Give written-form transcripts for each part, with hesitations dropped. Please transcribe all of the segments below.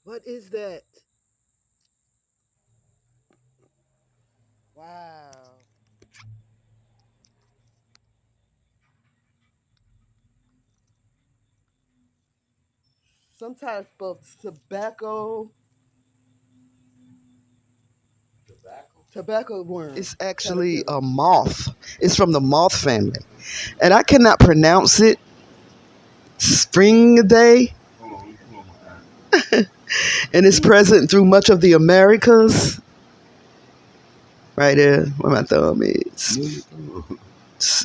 What is that? Wow. Some type of tobacco worm. It's actually a moth. It's from the moth family. And I cannot pronounce it. Spring day. And it's present through much of the Americas. Right there, where my thumb is.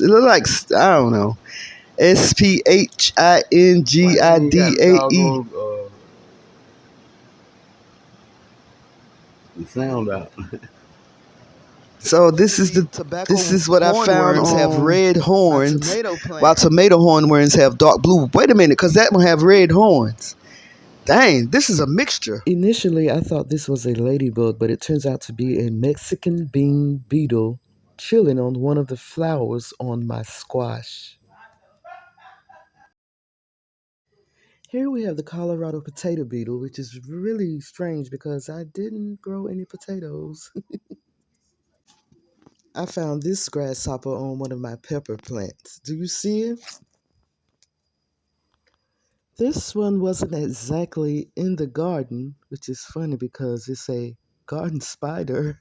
It look like, I don't know. SPHINGIDAE. The sound out. So this is the tobacco. This is what I found. Hornworms have red horns, while tomato hornworms have dark blue. Wait a minute, because that one have red horns. Dang, this is a mixture. Initially, I thought this was a ladybug, but it turns out to be a Mexican bean beetle chilling on one of the flowers on my squash. Here we have the Colorado potato beetle, which is really strange because I didn't grow any potatoes. I found this grasshopper on one of my pepper plants. Do you see it? This one wasn't exactly in the garden, which is funny because it's a garden spider.